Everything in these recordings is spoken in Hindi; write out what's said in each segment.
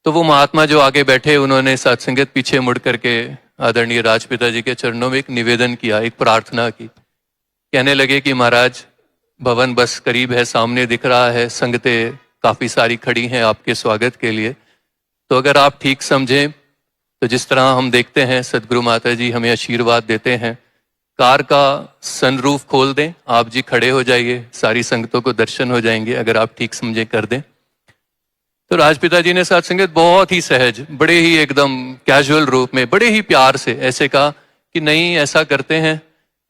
तो वो महात्मा जो आगे बैठे उन्होंने सत्संगत पीछे मुड़ करके आदरणीय राजपिता जी के चरणों में एक निवेदन किया, एक प्रार्थना की। कहने लगे कि महाराज भवन बस करीब है, सामने दिख रहा है, संगतें काफ़ी सारी खड़ी हैं आपके स्वागत के लिए। तो अगर आप ठीक समझें तो जिस तरह हम देखते हैं सदगुरु माता जी हमें आशीर्वाद देते हैं, कार का सनरूफ खोल दें, आप जी खड़े हो जाइए, सारी संगतों को दर्शन हो जाएंगे, अगर आप ठीक समझे कर दें। तो राजपिता जी ने सत्संगत बहुत ही सहज, बड़े ही एकदम कैजुअल रूप में, बड़े ही प्यार से ऐसे कहा कि नहीं, ऐसा करते हैं,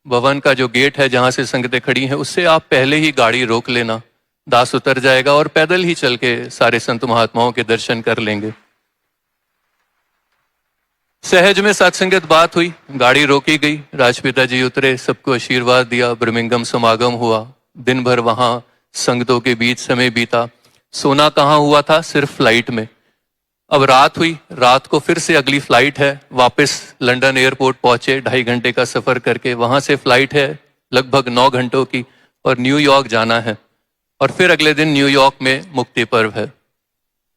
भवन का जो गेट है जहां से संगतें खड़ी हैं उससे आप पहले ही गाड़ी रोक लेना, दास उतर जाएगा और पैदल ही चल के सारे संत महात्माओं के दर्शन कर लेंगे। सहज में सत्संगत बात हुई, गाड़ी रोकी गई, राजपिता जी उतरे, सबको आशीर्वाद दिया, ब्रह्मिंगम समागम हुआ। दिन भर वहां संगतों के बीच समय बीता। सोना कहाँ हुआ था? सिर्फ फ्लाइट में। अब रात हुई, रात को फिर से अगली फ्लाइट है, वापस लंदन एयरपोर्ट पहुंचे 2.5 घंटे का सफर करके, वहां से फ्लाइट है लगभग 9 घंटों की और न्यूयॉर्क जाना है। और फिर अगले दिन न्यूयॉर्क में मुक्ति पर्व है।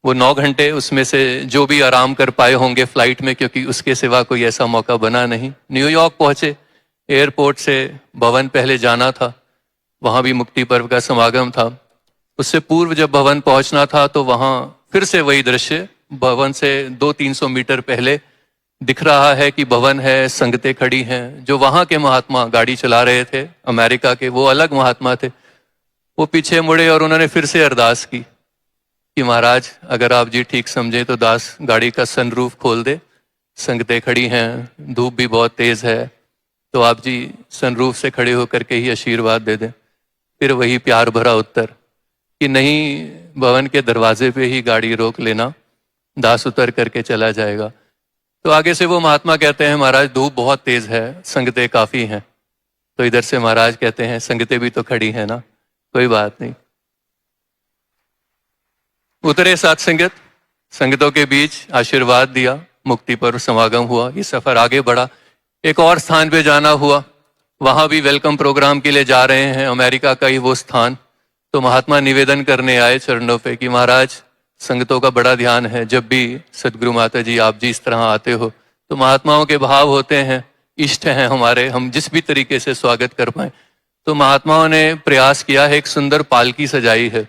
वो 9 घंटे उसमें से जो भी आराम कर पाए होंगे फ्लाइट में, क्योंकि उसके सिवा कोई ऐसा मौका बना नहीं। न्यूयॉर्क पहुंचे, एयरपोर्ट से भवन पहले जाना था, वहां भी मुक्ति पर्व का समागम था। उससे पूर्व जब भवन पहुंचना था तो वहां फिर से वही दृश्य, भवन से 200-300 मीटर पहले दिख रहा है कि भवन है, संगतें खड़ी हैं। जो वहां के महात्मा गाड़ी चला रहे थे अमेरिका के, वो अलग महात्मा थे, वो पीछे मुड़े और उन्होंने फिर से अरदास की कि महाराज अगर आप जी ठीक समझे तो दास गाड़ी का सनरूफ खोल दे, संगतें खड़ी हैं, धूप भी बहुत तेज है, तो आप जी सनरूफ से खड़े होकर के ही आशीर्वाद दे दें। फिर वही प्यार भरा उत्तर कि नहीं, भवन के दरवाजे पे ही गाड़ी रोक लेना, दास उतर करके चला जाएगा। तो आगे से वो महात्मा कहते हैं महाराज धूप बहुत तेज है, संगतें काफी हैं। तो इधर से महाराज कहते हैं संगतें भी तो खड़ी हैं ना, कोई बात नहीं। उतरे सत्संगत, संगतों के बीच आशीर्वाद दिया, मुक्ति पर्व समागम हुआ। ये सफर आगे बढ़ा, एक और स्थान पे जाना हुआ, वहां भी वेलकम प्रोग्राम के लिए जा रहे हैं, अमेरिका का ही वो स्थान। तो महात्मा निवेदन करने आए चरणों पे कि महाराज संगतों का बड़ा ध्यान है, जब भी सदगुरु माता जी आप जी इस तरह आते हो तो महात्माओं के भाव होते हैं, इष्ट हैं हमारे, हम जिस भी तरीके से स्वागत कर पाए। तो महात्माओं ने प्रयास किया है, एक सुंदर पालकी सजाई है,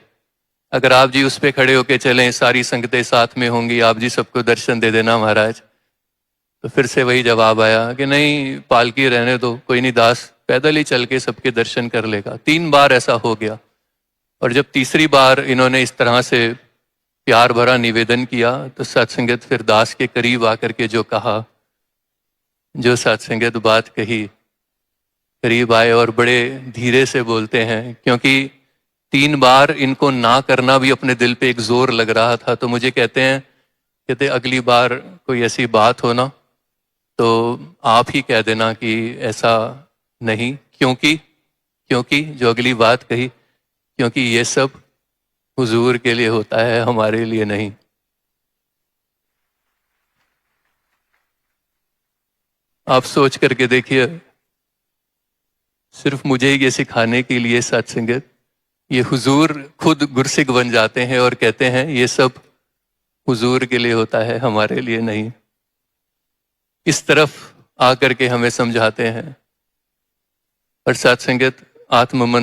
अगर आप जी उस पे खड़े होके चलें, सारी संगतें साथ में होंगी, आप जी सबको दर्शन दे देना महाराज। तो फिर से वही जवाब आया कि नहीं, पालकी रहने दो, कोई नहीं, दास पैदल ही चल के सबके दर्शन कर लेगा। 3 बार ऐसा हो गया और जब तीसरी बार इन्होंने इस तरह से प्यार भरा निवेदन किया तो सत्संगत फिर दास के करीब आकर के जो कहा, जो सत्संगत बात कही, करीब आए और बड़े धीरे से बोलते हैं, क्योंकि 3 बार इनको ना करना भी अपने दिल पे एक जोर लग रहा था। तो मुझे कहते अगली बार कोई ऐसी बात हो ना तो आप ही कह देना कि ऐसा नहीं, क्योंकि जो अगली बात कही, क्योंकि ये सब हुजूर के लिए होता है, हमारे लिए नहीं। आप सोच करके देखिए, सिर्फ मुझे ये सिखाने के लिए सत्संगत, ये हुजूर खुद गुरसिक बन जाते हैं और कहते हैं ये सब हुजूर के लिए होता है, हमारे लिए नहीं। इस तरफ आकर के हमें समझाते हैं। और सत्संगत आत्ममन